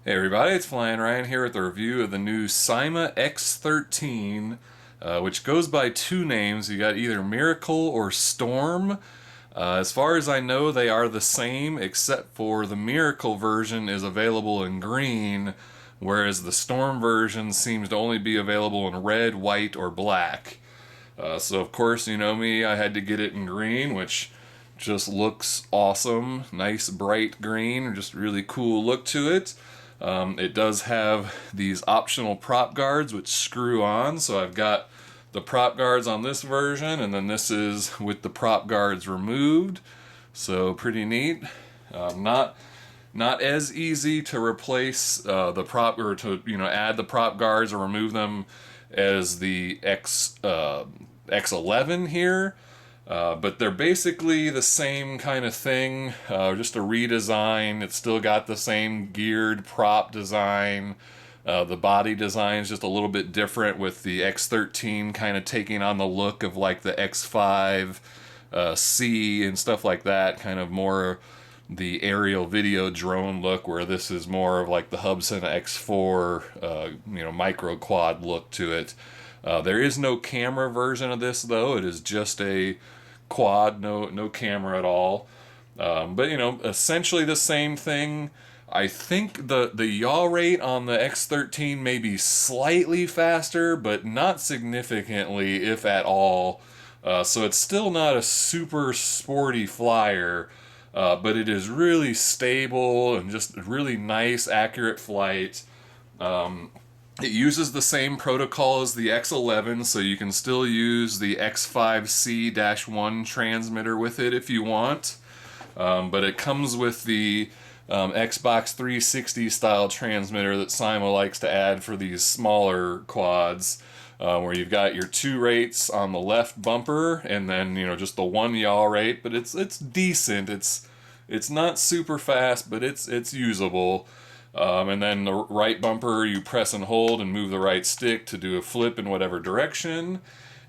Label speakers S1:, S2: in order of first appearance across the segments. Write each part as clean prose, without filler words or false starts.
S1: Hey everybody, it's Flyin Ryan here with a review of the new Syma X13, which goes by two names. You got either Miracle or Storm. As far as I know, they are the same, except for the Miracle version is available in green, whereas the Storm version seems to only be available in red, white, or black. So of course, you know me, I had to get it in green, which just looks awesome. Nice bright green, just really cool look to it. It does have these optional prop guards which screw on, so I've got the prop guards on this version, and then this is with the prop guards removed, so pretty neat. Not as easy to replace the prop, or to add the prop guards or remove them as the X11 here. But they're basically the same kind of thing, just a redesign. It's still got the same geared prop design. The body design is just a little bit different, with the X13 kind of taking on the look of like the X5 C and stuff like that, kind of more the aerial video drone look, where this is more of like the Hubsan X4 micro quad look to it. There is no camera version of this though. It is just a quad, no camera at all. But essentially the same thing. I think the yaw rate on the X13 may be slightly faster, but not significantly, if at all. So it's still not a super sporty flyer, but it is really stable and just really nice, accurate flight. It uses the same protocol as the X11, so you can still use the X5C-1 transmitter with it if you want. But it comes with the Xbox 360 style transmitter that Syma likes to add for these smaller quads, where you've got your 2 rates on the left bumper, and then just the 1 yaw rate. But it's decent. It's not super fast, but it's usable. And then the right bumper, you press and hold and move the right stick to do a flip in whatever direction.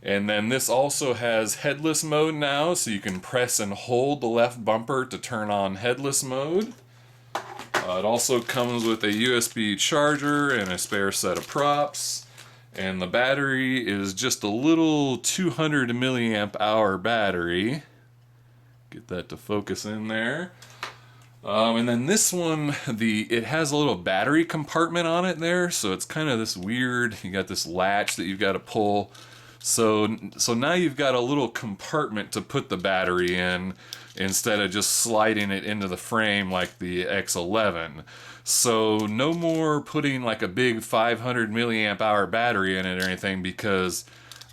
S1: And then this also has headless mode now, so you can press and hold the left bumper to turn on headless mode. It also comes with a USB charger and a spare set of props. And the battery is just a little 200 milliamp hour battery. Get that to focus in there. And then this one, it has a little battery compartment on it there, so it's kind of this weird, you got this latch that you've got to pull. So now you've got a little compartment to put the battery in, instead of just sliding it into the frame like the X11. So no more putting like a big 500 milliamp hour battery in it or anything, because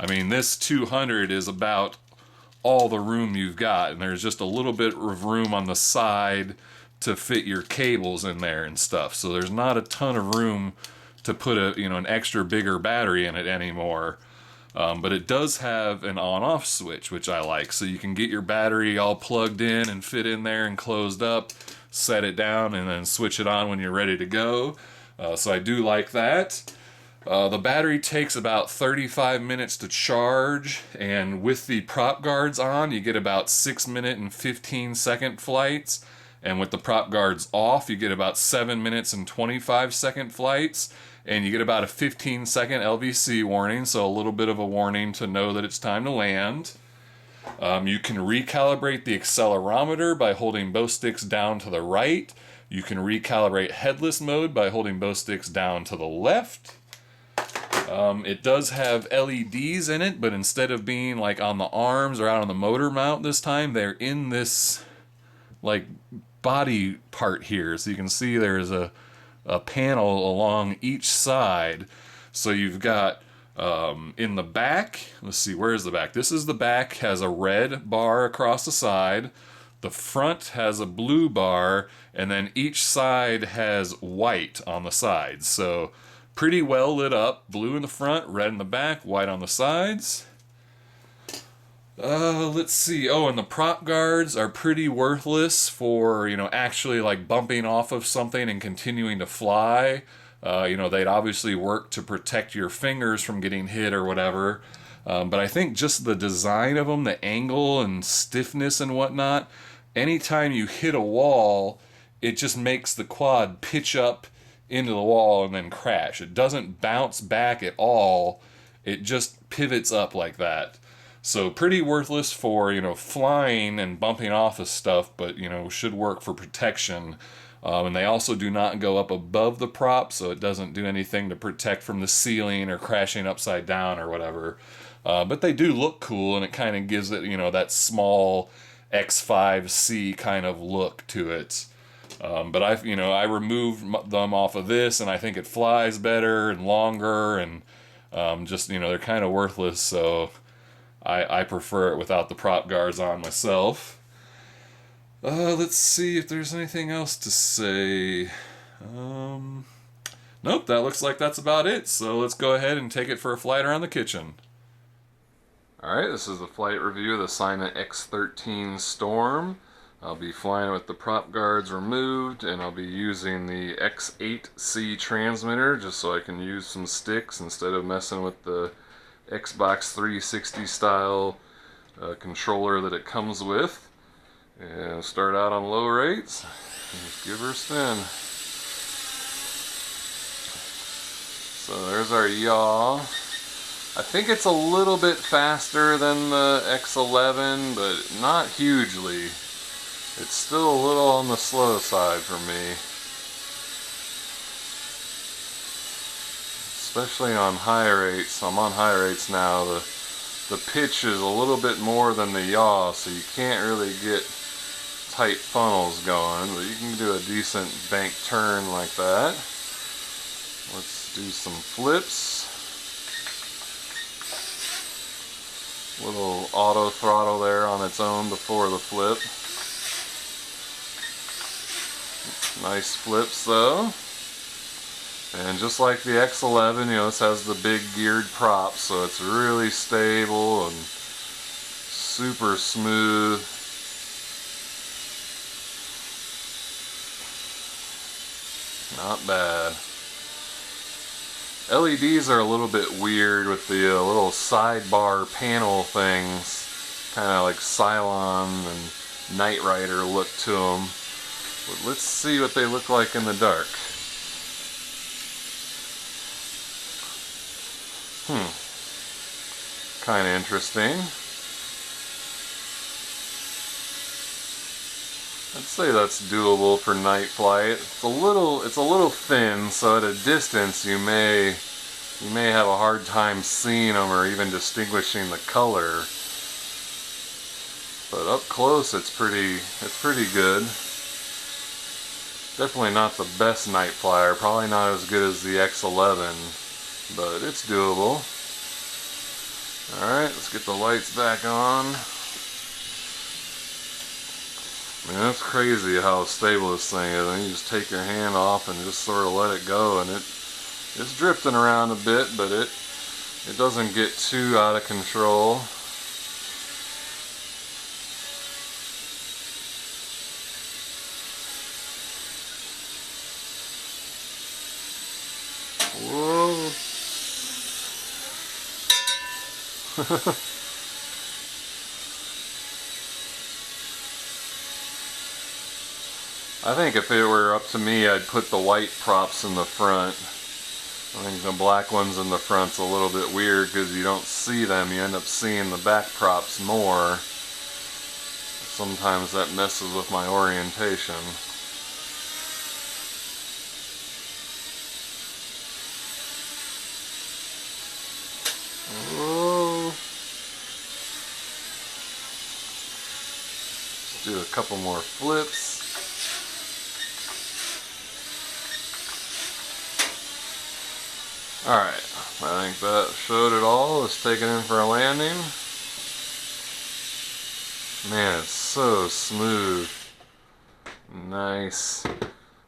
S1: this 200 is about all the room you've got, and there's just a little bit of room on the side to fit your cables in there and stuff. So there's not a ton of room to put an extra bigger battery in it anymore. But it does have an on-off switch, which I like. So you can get your battery all plugged in and fit in there and closed up, set it down, and then switch it on when you're ready to go. So I do like that. The battery takes about 35 minutes to charge, and with the prop guards on, you get about 6-minute and 15-second flights. And with the prop guards off, you get about 7 minutes and 25-second flights. And you get about a 15-second LVC warning, so a little bit of a warning to know that it's time to land. You can recalibrate the accelerometer by holding both sticks down to the right. You can recalibrate headless mode by holding both sticks down to the left. It does have LEDs in it, but instead of being like on the arms or out on the motor mount this time, they're in this like body part here. So you can see there's a panel along each side. So you've got in the back, let's see, where's the back? This is the back, has a red bar across the side. The front has a blue bar, and then each side has white on the sides. So pretty well lit up. Blue in the front, red in the back, white on the sides. Let's see. Oh, and the prop guards are pretty worthless for, actually like bumping off of something and continuing to fly. They'd obviously work to protect your fingers from getting hit or whatever. But I think just the design of them, the angle and stiffness and whatnot, anytime you hit a wall, it just makes the quad pitch up into the wall and then crash. It doesn't bounce back at all. It just pivots up like that. So pretty worthless for, flying and bumping off of stuff, but, should work for protection. And they also do not go up above the prop, so it doesn't do anything to protect from the ceiling or crashing upside down or whatever. But they do look cool, and it kind of gives it, that small X5C kind of look to it. But I removed them off of this, and I think it flies better and longer, and they're kind of worthless, so I prefer it without the prop guards on myself. Let's see if there's anything else to say. Nope, that looks like that's about it, so let's go ahead and take it for a flight around the kitchen. Alright, this is the flight review of the Syma X13 Storm. I'll be flying with the prop guards removed, and I'll be using the X8C transmitter just so I can use some sticks instead of messing with the Xbox 360 style controller that it comes with. And start out on low rates. Just give her a spin. So there's our yaw. I think it's a little bit faster than the X11, but not hugely. It's still a little on the slow side for me. Especially on high rates. I'm on high rates now. The pitch is a little bit more than the yaw, so you can't really get tight funnels going, but you can do a decent bank turn like that. Let's do some flips. Little auto throttle there on its own before the flip. Nice flips though. And just like the X11, this has the big geared prop, so it's really stable and super smooth. Not bad. LEDs are a little bit weird with the little sidebar panel things, kind of like Cylon and Knight Rider look to them. But let's see what they look like in the dark. Kind of interesting. I'd say that's doable for night flight. It's a little thin, so at a distance you may have a hard time seeing them or even distinguishing the color. But up close it's pretty good. Definitely not the best night flyer, probably not as good as the X11, but it's doable. Alright, let's get the lights back on. I mean, that's crazy how stable this thing is. I mean, you just take your hand off and just sort of let it go, and it's drifting around a bit, but it doesn't get too out of control. Whoa. I think if it were up to me, I'd put the white props in the front. I think the black ones in the front's a little bit weird because you don't see them. You end up seeing the back props more. Sometimes that messes with my orientation. Whoa. Let's do a couple more flips. Alright, I think that showed it all. Let's take it in for a landing. Man, it's so smooth. Nice.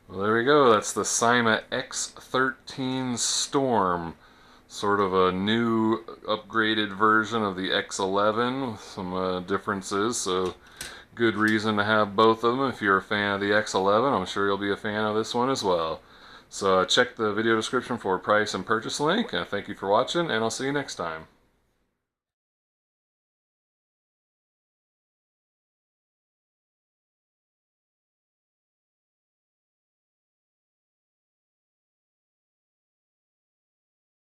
S1: Well, there we go. That's the Syma X13 Storm. Sort of a new upgraded version of the X11 with some differences. So good reason to have both of them. If you're a fan of the X11, I'm sure you'll be a fan of this one as well. So check the video description for a price and purchase link. Thank you for watching, and I'll see you next time.